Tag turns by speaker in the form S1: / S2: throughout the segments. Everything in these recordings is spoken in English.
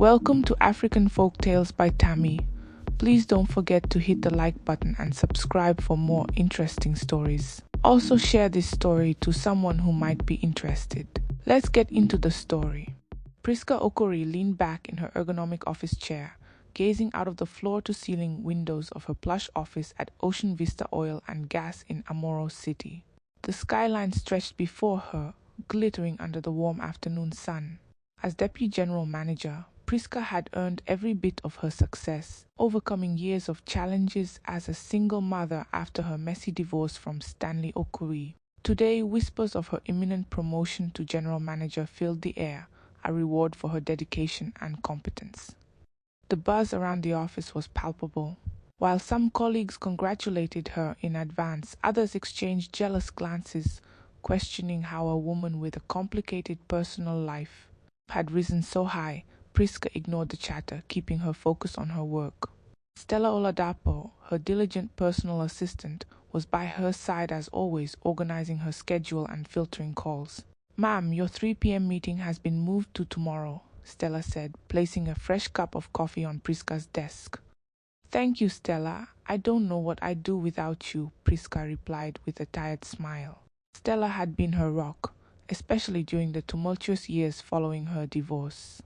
S1: Welcome to African Folktales by Tammy. Please don't forget to hit the like button and subscribe for more interesting stories. Also share this story to someone who might be interested. Let's get into the story. Prisca Okorie leaned back in her ergonomic office chair, gazing out of the floor-to-ceiling windows of her plush office at Ocean Vista Oil and Gas in Amoro City. The skyline stretched before her, glittering under the warm afternoon sun. As Deputy General Manager, Prisca had earned every bit of her success, overcoming years of challenges as a single mother after her messy divorce from Stanley Okorie. Today, whispers of her imminent promotion to General Manager filled the air, a reward for her dedication and competence. The buzz around the office was palpable. While some colleagues congratulated her in advance, others exchanged jealous glances, questioning how a woman with a complicated personal life had risen so high. Prisca ignored the chatter, keeping her focus on her work. Stella Oladapo, her diligent personal assistant, was by her side as always, organizing her schedule and filtering calls. "Ma'am, your 3 p.m. meeting has been moved to tomorrow," Stella said, placing a fresh cup of coffee on Prisca's desk. "Thank you, Stella. I don't know what I'd do without you," Prisca replied with a tired smile. Stella had been her rock, especially during the tumultuous years following her divorce.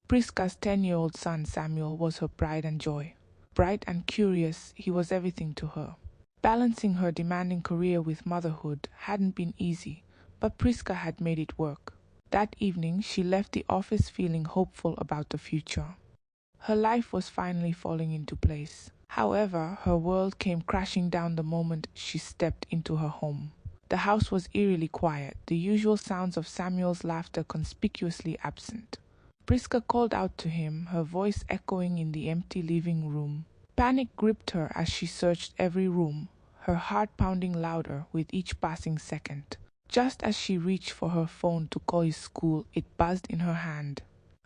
S1: Prisca's 10-year-old son Samuel was her pride and joy. Bright and curious, he was everything to her. Balancing her demanding career with motherhood hadn't been easy, but Prisca had made it work. That evening, she left the office feeling hopeful about the future. Her life was finally falling into place. However, her world came crashing down the moment she stepped into her home. The house was eerily quiet, the usual sounds of Samuel's laughter conspicuously absent. Prisca called out to him, her voice echoing in the empty living room. Panic gripped her as she searched every room, her heart pounding louder with each passing second. Just as she reached for her phone to call his school, it buzzed in her hand.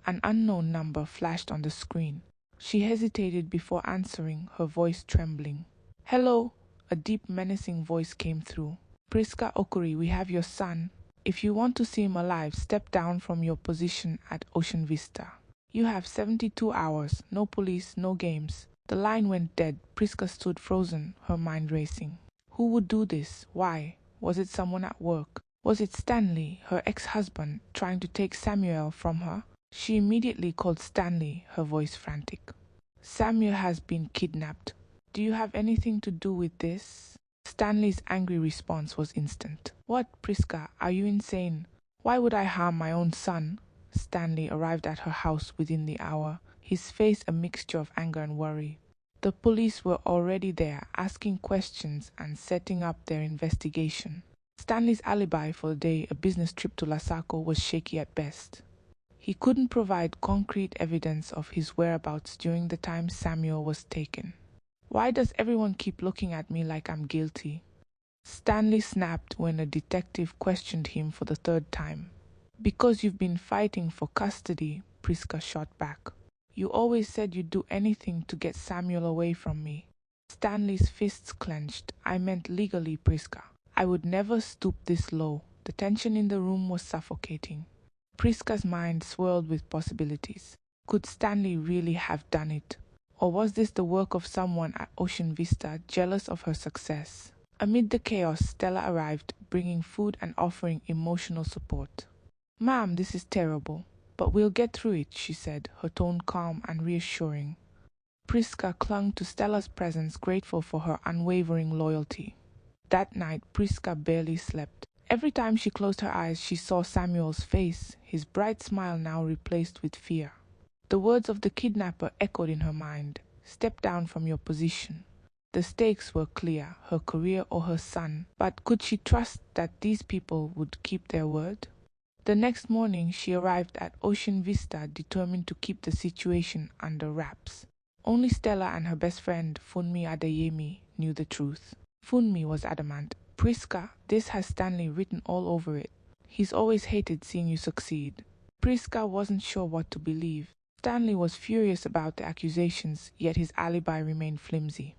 S1: An unknown number flashed on the screen. She hesitated before answering, her voice trembling. "Hello," a deep menacing voice came through. "Prisca Okorie, we have your son. If you want to see him alive, step down from your position at Ocean Vista. You have 72 hours, no police, no games." The line went dead. Prisca stood frozen, her mind racing. Who would do this? Why? Was it someone at work? Was it Stanley, her ex-husband, trying to take Samuel from her? She immediately called Stanley, her voice frantic. "Samuel has been kidnapped. Do you have anything to do with this?" Stanley's angry response was instant. "What, Prisca? Are you insane? Why would I harm my own son?" Stanley arrived at her house within the hour, his face a mixture of anger and worry. The police were already there, asking questions and setting up their investigation. Stanley's alibi for the day, a business trip to Lasako, was shaky at best. He couldn't provide concrete evidence of his whereabouts during the time Samuel was taken. "Why does everyone keep looking at me like I'm guilty?" Stanley snapped when a detective questioned him for the third time. "Because you've been fighting for custody," Prisca shot back. "You always said you'd do anything to get Samuel away from me." Stanley's fists clenched. "I meant legally, Prisca. I would never stoop this low." The tension in the room was suffocating. Prisca's mind swirled with possibilities. Could Stanley really have done it? Or was this the work of someone at Ocean Vista, jealous of her success? Amid the chaos, Stella arrived, bringing food and offering emotional support. "Ma'am, this is terrible, but we'll get through it," she said, her tone calm and reassuring. Prisca clung to Stella's presence, grateful for her unwavering loyalty. That night, Prisca barely slept. Every time she closed her eyes, she saw Samuel's face, his bright smile now replaced with fear. The words of the kidnapper echoed in her mind. "Step down from your position." The stakes were clear, her career or her son, but could she trust that these people would keep their word? The next morning, she arrived at Ocean Vista, determined to keep the situation under wraps. Only Stella and her best friend, Funmi Adeyemi, knew the truth. Funmi was adamant. "Prisca, this has Stanley written all over it. He's always hated seeing you succeed." Prisca wasn't sure what to believe. Stanley was furious about the accusations, yet his alibi remained flimsy.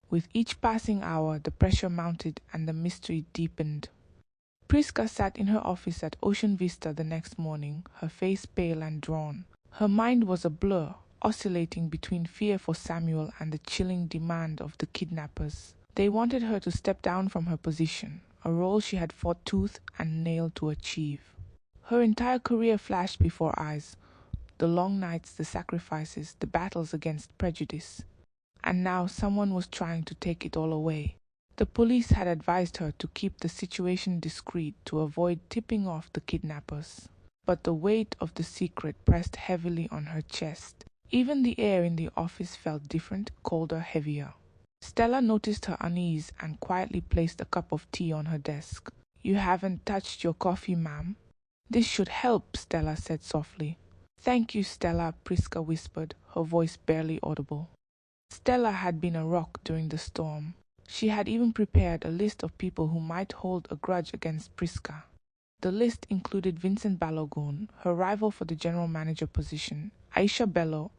S1: With each passing hour, the pressure mounted and the mystery deepened. Prisca sat in her office at Ocean Vista the next morning, her face pale and drawn, Her mind was a blur, oscillating between fear for Samuel and the chilling demand of the kidnappers. They wanted her to step down from her position, a role she had fought tooth and nail to achieve. Her entire career flashed before eyes, the long nights, the sacrifices, the battles against prejudice. And now someone was trying to take it all away. The police had advised her to keep the situation discreet to avoid tipping off the kidnappers. But the weight of the secret pressed heavily on her chest. Even the air in the office felt different, colder, heavier. Stella noticed her unease and quietly placed a cup of tea on her desk. "You haven't touched your coffee, ma'am." "This should help," Stella said softly. "Thank you, Stella," Prisca whispered, her voice barely audible. Stella had been a rock during the storm. She had even prepared a list of people who might hold a grudge against Prisca. The list included Vincent Balogun, her rival for the general manager position, Aisha Bello,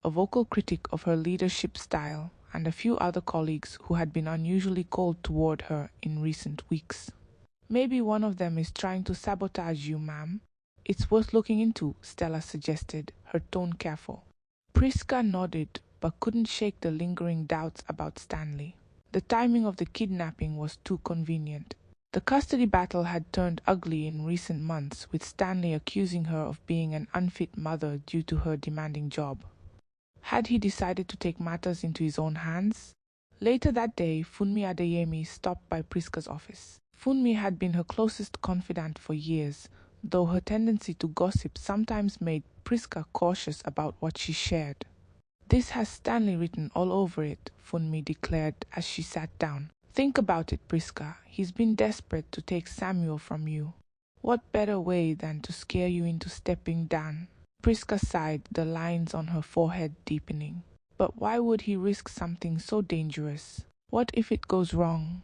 S1: a vocal critic of her leadership style, and a few other colleagues who had been unusually cold toward her in recent weeks. "Maybe one of them is trying to sabotage you, ma'am. It's worth looking into," Stella suggested, her tone careful. Prisca nodded, but couldn't shake the lingering doubts about Stanley. The timing of the kidnapping was too convenient. The custody battle had turned ugly in recent months, with Stanley accusing her of being an unfit mother due to her demanding job. Had he decided to take matters into his own hands? Later that day, Funmi Adeyemi stopped by Prisca's office. Funmi had been her closest confidant for years, though her tendency to gossip sometimes made Prisca cautious about what she shared. "This has Stanley written all over it," Funmi declared as she sat down. "Think about it, Prisca. He's been desperate to take Samuel from you. What better way than to scare you into stepping down?" Prisca sighed, the lines on her forehead deepening. "But why would he risk something so dangerous? What if it goes wrong?"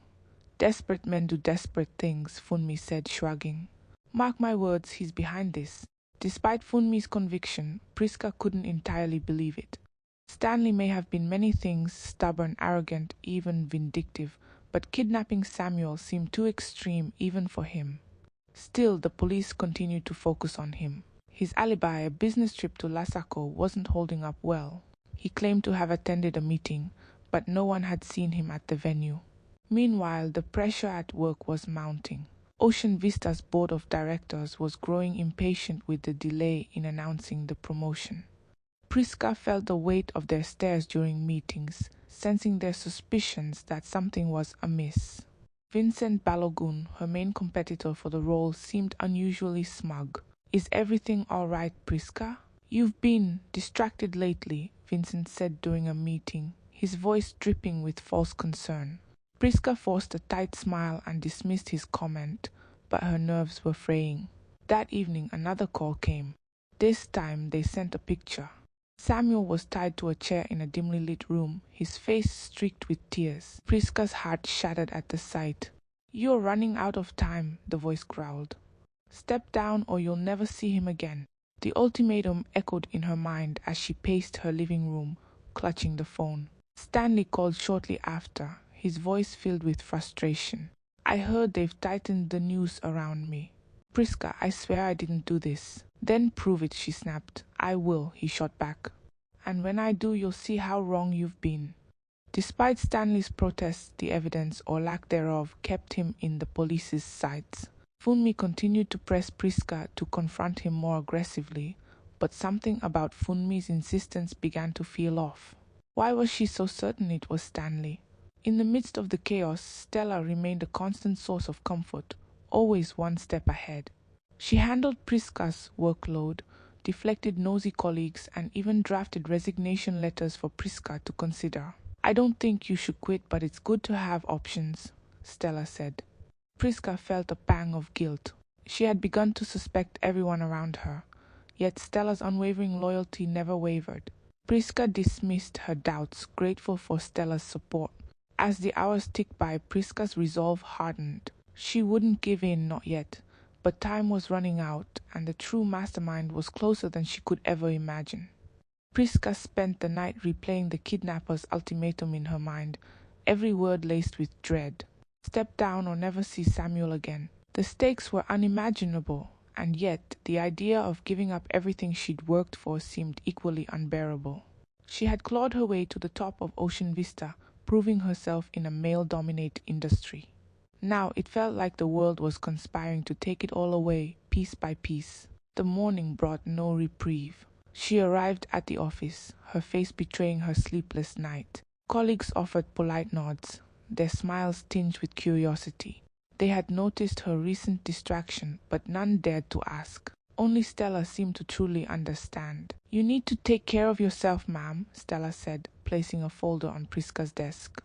S1: "Desperate men do desperate things," Funmi said, shrugging. "Mark my words, he's behind this." Despite Funmi's conviction, Prisca couldn't entirely believe it. Stanley may have been many things, stubborn, arrogant, even vindictive, but kidnapping Samuel seemed too extreme even for him. Still, the police continued to focus on him. His alibi, a business trip to Lasako, wasn't holding up well. He claimed to have attended a meeting, but no one had seen him at the venue. Meanwhile, the pressure at work was mounting. Ocean Vista's board of directors was growing impatient with the delay in announcing the promotion. Prisca felt the weight of their stares during meetings, sensing their suspicions that something was amiss. Vincent Balogun, her main competitor for the role, seemed unusually smug. "Is everything all right, Prisca? You've been distracted lately," Vincent said during a meeting, his voice dripping with false concern. Prisca forced a tight smile and dismissed his comment, but her nerves were fraying. That evening another call came. This time they sent a picture. Samuel was tied to a chair in a dimly lit room, his face streaked with tears. Prisca's heart shattered at the sight. "You're running out of time," the voice growled. "Step down or you'll never see him again." The ultimatum echoed in her mind as she paced her living room, clutching the phone. Stanley called shortly after, his voice filled with frustration. "I heard they've tightened the noose around me." "Prisca, I swear I didn't do this." "Then prove it," she snapped. "I will," he shot back. "And when I do, you'll see how wrong you've been." Despite Stanley's protests, the evidence, or lack thereof, kept him in the police's sights. Funmi continued to press Prisca to confront him more aggressively, but something about Funmi's insistence began to feel off. Why was she so certain it was Stanley? In the midst of the chaos, Stella remained a constant source of comfort, always one step ahead. She handled Prisca's workload, deflected nosy colleagues, and even drafted resignation letters for Prisca to consider. "I don't think you should quit, but it's good to have options," Stella said. Prisca felt a pang of guilt. She had begun to suspect everyone around her, yet Stella's unwavering loyalty never wavered. Prisca dismissed her doubts, grateful for Stella's support. As the hours ticked by, Prisca's resolve hardened. She wouldn't give in, not yet. But time was running out, and the true mastermind was closer than she could ever imagine. Prisca spent the night replaying the kidnapper's ultimatum in her mind, every word laced with dread. Step down or never see Samuel again. The stakes were unimaginable, and yet the idea of giving up everything she'd worked for seemed equally unbearable. She had clawed her way to the top of Ocean Vista, proving herself in a male-dominated industry. Now it felt like the world was conspiring to take it all away, piece by piece. The morning brought no reprieve. She arrived at the office, her face betraying her sleepless night. Colleagues offered polite nods, their smiles tinged with curiosity. They had noticed her recent distraction, but none dared to ask. Only Stella seemed to truly understand. "You need to take care of yourself, ma'am," Stella said, placing a folder on Prisca's desk.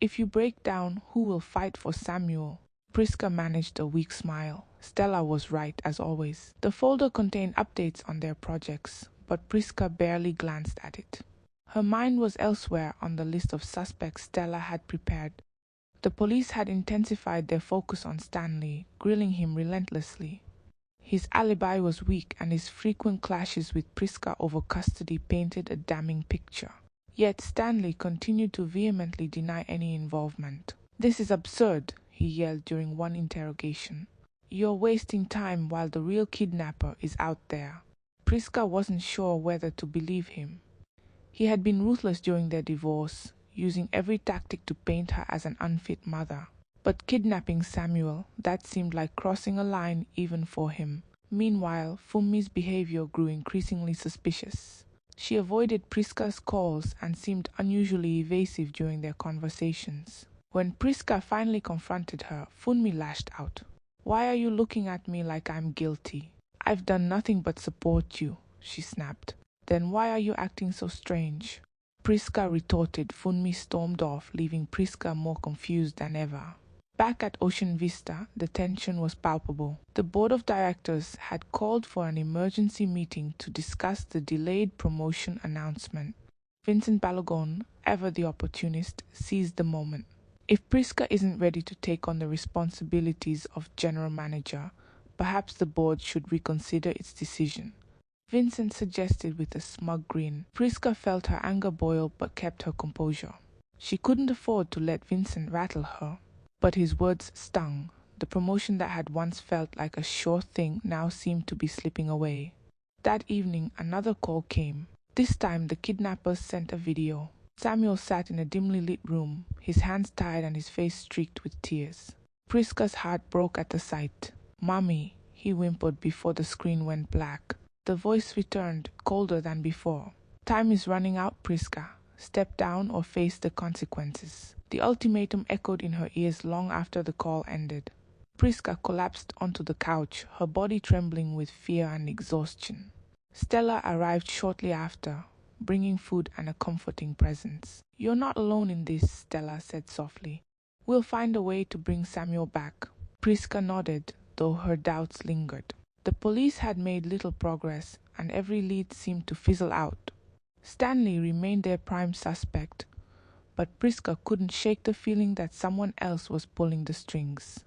S1: "If you break down, who will fight for Samuel?" Prisca managed a weak smile. Stella was right, as always. The folder contained updates on their projects, but Prisca barely glanced at it. Her mind was elsewhere on the list of suspects Stella had prepared. The police had intensified their focus on Stanley, grilling him relentlessly. His alibi was weak, and his frequent clashes with Prisca over custody painted a damning picture. Yet Stanley continued to vehemently deny any involvement. "This is absurd," he yelled during one interrogation. "You're wasting time while the real kidnapper is out there." Prisca wasn't sure whether to believe him. He had been ruthless during their divorce, using every tactic to paint her as an unfit mother. But kidnapping Samuel, that seemed like crossing a line even for him. Meanwhile, Funmi's behavior grew increasingly suspicious. She avoided Prisca's calls and seemed unusually evasive during their conversations. When Prisca finally confronted her, Funmi lashed out. "Why are you looking at me like I'm guilty? I've done nothing but support you," she snapped. "Then why are you acting so strange?" Prisca retorted. Funmi stormed off, leaving Prisca more confused than ever. Back at Ocean Vista, the tension was palpable. The board of directors had called for an emergency meeting to discuss the delayed promotion announcement. Vincent Balogun, ever the opportunist, seized the moment. If Prisca isn't ready to take on the responsibilities of general manager, perhaps the board should reconsider its decision, Vincent suggested with a smug grin. Prisca felt her anger boil but kept her composure. She couldn't afford to let Vincent rattle her. But his words stung. The promotion that had once felt like a sure thing now seemed to be slipping away. That evening, another call came. This time, the kidnappers sent a video. Samuel sat in a dimly lit room, his hands tied and his face streaked with tears. Prisca's heart broke at the sight. "Mommy," he whimpered before the screen went black. The voice returned, colder than before. "Time is running out, Prisca. Step down or face the consequences." The ultimatum echoed in her ears long after the call ended. Prisca collapsed onto the couch, her body trembling with fear and exhaustion. Stella arrived shortly after, bringing food and a comforting presence. "You're not alone in this," Stella said softly. "We'll find a way to bring Samuel back." Prisca nodded, though her doubts lingered. The police had made little progress, and every lead seemed to fizzle out. Stanley remained their prime suspect, but Prisca couldn't shake the feeling that someone else was pulling the strings.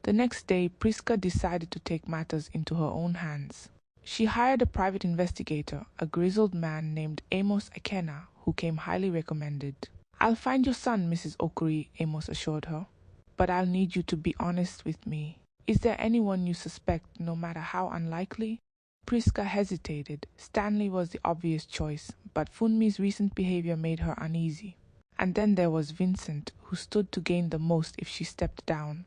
S1: The next day, Prisca decided to take matters into her own hands. She hired a private investigator, a grizzled man named Amos Akena, who came highly recommended. "I'll find your son, Mrs. Okorie," Amos assured her. "But I'll need you to be honest with me. Is there anyone you suspect, no matter how unlikely?" Prisca hesitated. Stanley was the obvious choice, but Funmi's recent behavior made her uneasy. And then there was Vincent, who stood to gain the most if she stepped down.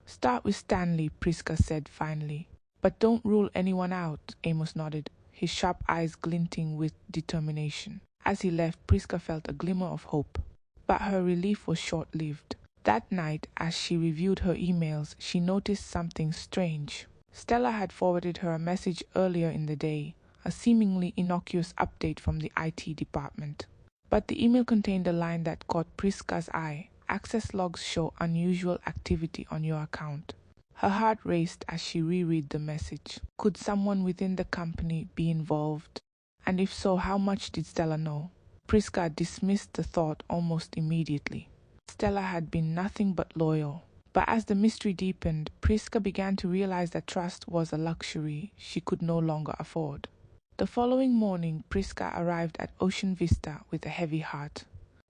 S1: "Start with Stanley," Prisca said finally. "But don't rule anyone out," Amos nodded, his sharp eyes glinting with determination. As he left, Prisca felt a glimmer of hope. But her relief was short-lived. That night, as she reviewed her emails, she noticed something strange. Stella had forwarded her a message earlier in the day, a seemingly innocuous update from the IT department. But the email contained a line that caught Prisca's eye. "Access logs show unusual activity on your account." Her heart raced as she reread the message. Could someone within the company be involved? And if so, how much did Stella know? Prisca dismissed the thought almost immediately. Stella had been nothing but loyal. But as the mystery deepened, Prisca began to realize that trust was a luxury she could no longer afford. The following morning, Prisca arrived at Ocean Vista with a heavy heart.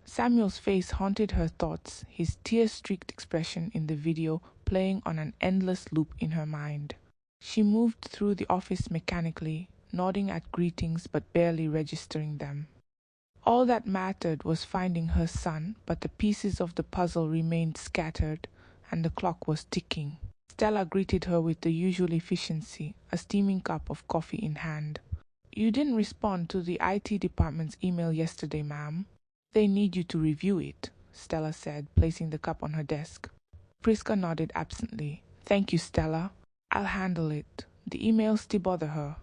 S1: Samuel's face haunted her thoughts, his tear-streaked expression in the video playing on an endless loop in her mind. She moved through the office mechanically, nodding at greetings but barely registering them. All that mattered was finding her son, but the pieces of the puzzle remained scattered, and the clock was ticking. Stella greeted her with the usual efficiency, a steaming cup of coffee in hand. "You didn't respond to the IT department's email yesterday, ma'am. They need you to review it," Stella said, placing the cup on her desk. Prisca nodded absently. "Thank you, Stella. I'll handle it." The email still bothered her.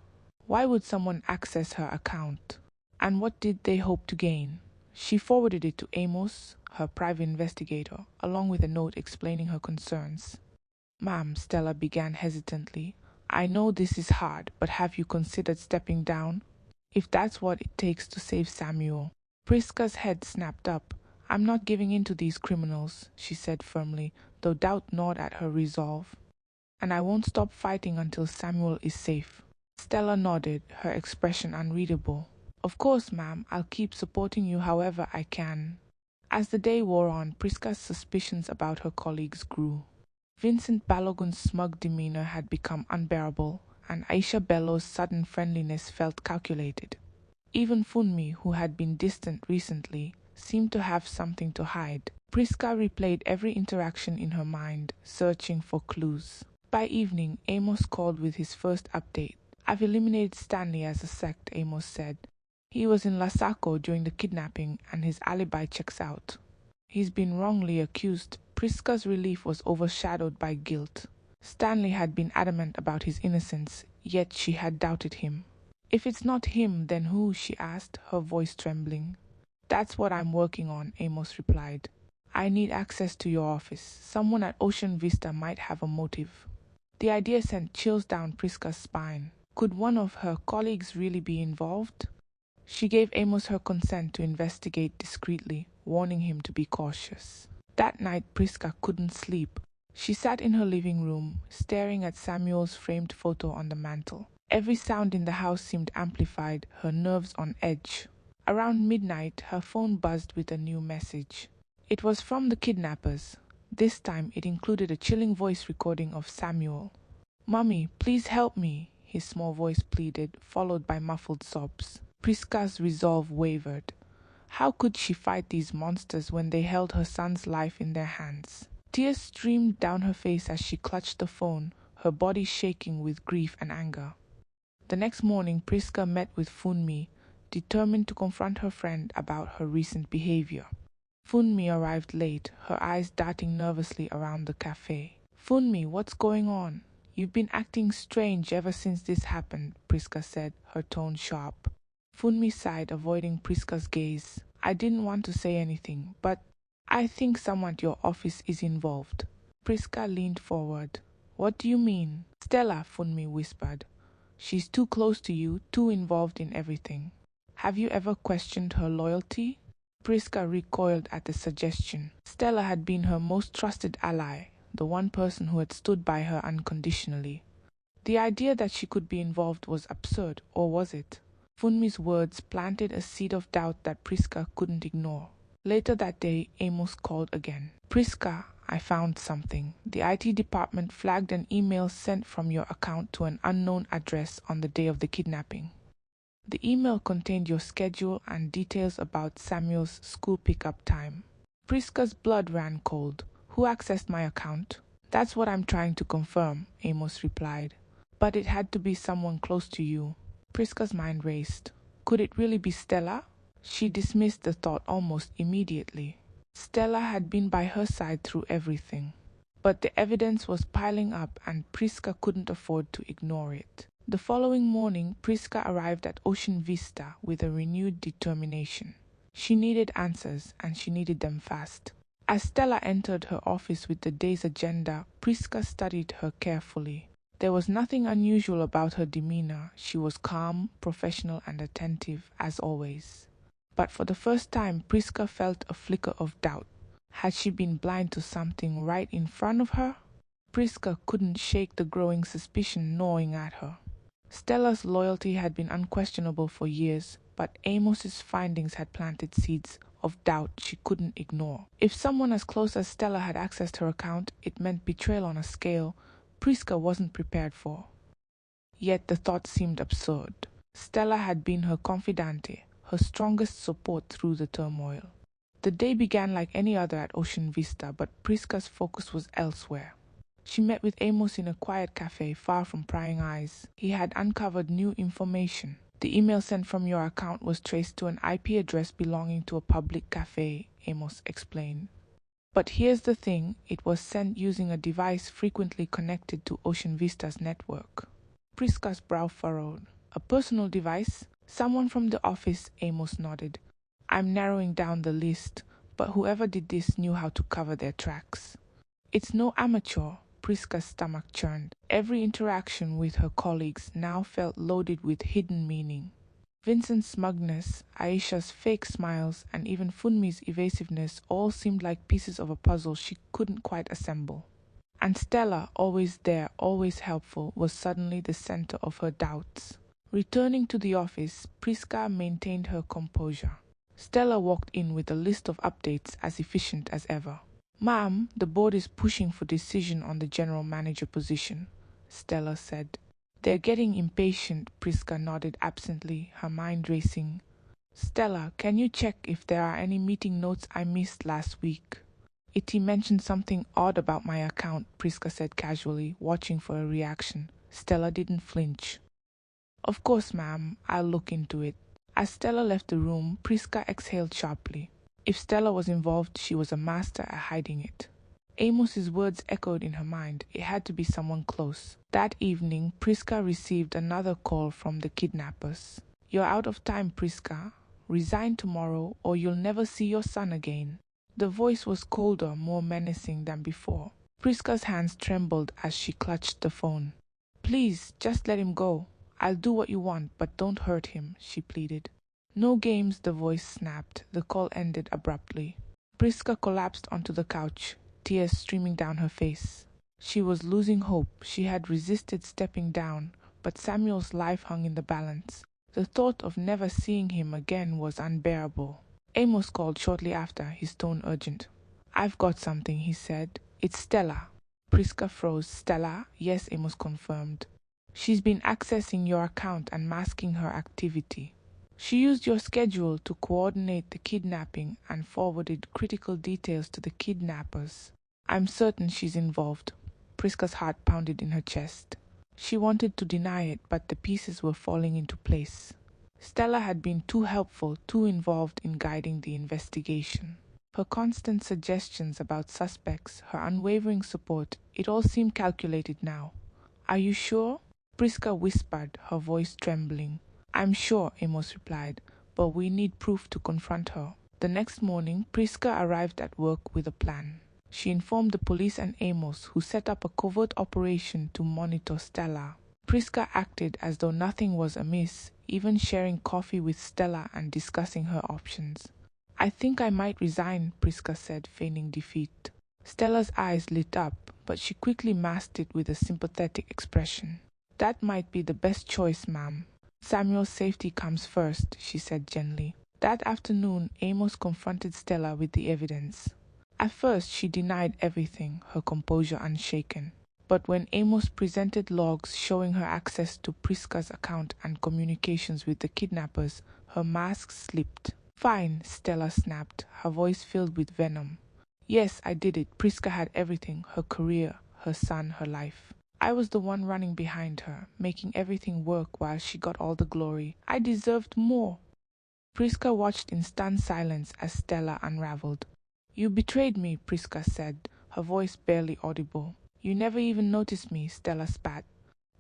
S1: Why would someone access her account? And what did they hope to gain? She forwarded it to Amos, her private investigator, along with a note explaining her concerns. "Ma'am," Stella began hesitantly, "I know this is hard, but have you considered stepping down? If that's what it takes to save Samuel." Prisca's head snapped up. "I'm not giving in to these criminals," she said firmly, though doubt gnawed at her resolve. "And I won't stop fighting until Samuel is safe." Stella nodded, her expression unreadable. "Of course, ma'am, I'll keep supporting you however I can." As the day wore on, Prisca's suspicions about her colleagues grew. Vincent Balogun's smug demeanor had become unbearable, and Aisha Bello's sudden friendliness felt calculated. Even Funmi, who had been distant recently, seemed to have something to hide. Prisca replayed every interaction in her mind, searching for clues. By evening, Amos called with his first update. "I've eliminated Stanley as a sect," Amos said. "He was in Lasako during the kidnapping, and his alibi checks out. He's been wrongly accused." Prisca's relief was overshadowed by guilt. Stanley had been adamant about his innocence, yet she had doubted him. "If it's not him, then who?" she asked, her voice trembling. "That's what I'm working on," Amos replied. "I need access to your office. Someone at Ocean Vista might have a motive." The idea sent chills down Prisca's spine. Could one of her colleagues really be involved? She gave Amos her consent to investigate discreetly, warning him to be cautious. That night, Prisca couldn't sleep. She sat in her living room, staring at Samuel's framed photo on the mantel. Every sound in the house seemed amplified, her nerves on edge. Around midnight, her phone buzzed with a new message. It was from the kidnappers. This time, it included a chilling voice recording of Samuel. "Mummy, please help me," his small voice pleaded, followed by muffled sobs. Prisca's resolve wavered. How could she fight these monsters when they held her son's life in their hands? Tears streamed down her face as she clutched the phone, her body shaking with grief and anger. The next morning, Prisca met with Funmi, determined to confront her friend about her recent behavior. Funmi arrived late, her eyes darting nervously around the cafe. "Funmi, what's going on? You've been acting strange ever since this happened," Prisca said, her tone sharp. Funmi sighed, avoiding Prisca's gaze. "I didn't want to say anything, but I think someone at your office is involved." Prisca leaned forward. "What do you mean?" "Stella," Funmi whispered. "She's too close to you, too involved in everything." "Have you ever questioned her loyalty?" Prisca recoiled at the suggestion. Stella had been her most trusted ally, the one person who had stood by her unconditionally. The idea that she could be involved was absurd, or was it? Funmi's words planted a seed of doubt that Prisca couldn't ignore. Later that day, Amos called again. "Prisca, I found something. The IT department flagged an email sent from your account to an unknown address on the day of the kidnapping. The email contained your schedule and details about Samuel's school pickup time." Prisca's blood ran cold. "Who accessed my account?" "That's what I'm trying to confirm," Amos replied. "But it had to be someone close to you." Prisca's mind raced. Could it really be Stella? She dismissed the thought almost immediately. Stella had been by her side through everything. But the evidence was piling up and Prisca couldn't afford to ignore it. The following morning, Prisca arrived at Ocean Vista with a renewed determination. She needed answers, and she needed them fast. As Stella entered her office with the day's agenda, Prisca studied her carefully. There was nothing unusual about her demeanor. She was calm, professional, and attentive, as always. But for the first time, Prisca felt a flicker of doubt. Had she been blind to something right in front of her? Prisca couldn't shake the growing suspicion gnawing at her. Stella's loyalty had been unquestionable for years, but Amos's findings had planted seeds of doubt she couldn't ignore. If someone as close as Stella had accessed her account, it meant betrayal on a scale Prisca wasn't prepared for. Yet the thought seemed absurd. Stella had been her confidante, her strongest support through the turmoil. The day began like any other at Ocean Vista, but Prisca's focus was elsewhere. She met with Amos in a quiet cafe far from prying eyes. He had uncovered new information. The email sent from your account was traced to an IP address belonging to a public cafe, Amos explained. But here's the thing, it was sent using a device frequently connected to Ocean Vista's network. Prisca's brow furrowed. A personal device? Someone from the office, Amos nodded. I'm narrowing down the list, but whoever did this knew how to cover their tracks. It's no amateur, Prisca's stomach churned. Every interaction with her colleagues now felt loaded with hidden meaning. Vincent's smugness, Aisha's fake smiles, and even Funmi's evasiveness all seemed like pieces of a puzzle she couldn't quite assemble. And Stella, always there, always helpful, was suddenly the center of her doubts. Returning to the office, Prisca maintained her composure. Stella walked in with a list of updates as efficient as ever. Ma'am, the board is pushing for decision on the general manager position, Stella said. They're getting impatient, Prisca nodded absently, her mind racing. Stella, can you check if there are any meeting notes I missed last week? Itty mentioned something odd about my account, Prisca said casually, watching for a reaction. Stella didn't flinch. Of course, ma'am, I'll look into it. As Stella left the room, Prisca exhaled sharply. If Stella was involved, she was a master at hiding it. Amos's words echoed in her mind. It had to be someone close. That evening, Prisca received another call from the kidnappers. You're out of time, Prisca. Resign tomorrow or you'll never see your son again. The voice was colder, more menacing than before. Prisca's hands trembled as she clutched the phone. Please, just let him go. I'll do what you want, but don't hurt him, she pleaded. No games, the voice snapped. The call ended abruptly. Prisca collapsed onto the couch, tears streaming down her face. She was losing hope. She had resisted stepping down, but Samuel's life hung in the balance. The thought of never seeing him again was unbearable. Amos called shortly after, his tone urgent. I've got something, he said. It's Stella. Prisca froze. Stella? Yes, Amos confirmed. She's been accessing your account and masking her activity. She used your schedule to coordinate the kidnapping and forwarded critical details to the kidnappers. I'm certain she's involved. Prisca's heart pounded in her chest. She wanted to deny it, but the pieces were falling into place. Stella had been too helpful, too involved in guiding the investigation. Her constant suggestions about suspects, her unwavering support, it all seemed calculated now. Are you sure? Prisca whispered, her voice trembling. I'm sure, Amos replied, but we need proof to confront her. The next morning, Prisca arrived at work with a plan. She informed the police and Amos, who set up a covert operation to monitor Stella. Prisca acted as though nothing was amiss, even sharing coffee with Stella and discussing her options. I think I might resign, Prisca said, feigning defeat. Stella's eyes lit up, but she quickly masked it with a sympathetic expression. That might be the best choice, ma'am. Samuel's safety comes first, she said gently. That afternoon, Amos confronted Stella with the evidence. At first, she denied everything, her composure unshaken. But when Amos presented logs showing her access to Prisca's account and communications with the kidnappers, her mask slipped. Fine, Stella snapped, her voice filled with venom. Yes, I did it. Prisca had everything, her career, her son, her life. I was the one running behind her, making everything work while she got all the glory. I deserved more. Prisca watched in stunned silence as Stella unraveled. You betrayed me, Prisca said, her voice barely audible. You never even noticed me, Stella spat.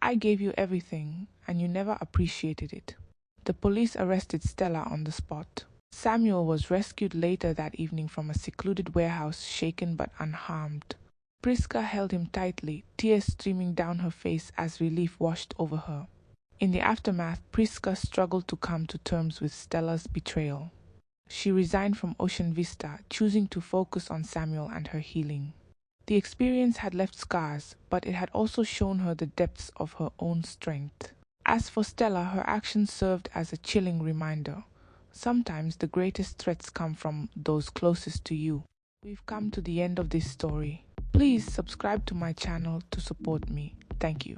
S1: I gave you everything, and you never appreciated it. The police arrested Stella on the spot. Samuel was rescued later that evening from a secluded warehouse, shaken but unharmed. Prisca held him tightly, tears streaming down her face as relief washed over her. In the aftermath, Prisca struggled to come to terms with Stella's betrayal. She resigned from Ocean Vista, choosing to focus on Samuel and her healing. The experience had left scars, but it had also shown her the depths of her own strength. As for Stella, her actions served as a chilling reminder. Sometimes the greatest threats come from those closest to you. We've come to the end of this story. Please subscribe to my channel to support me. Thank you.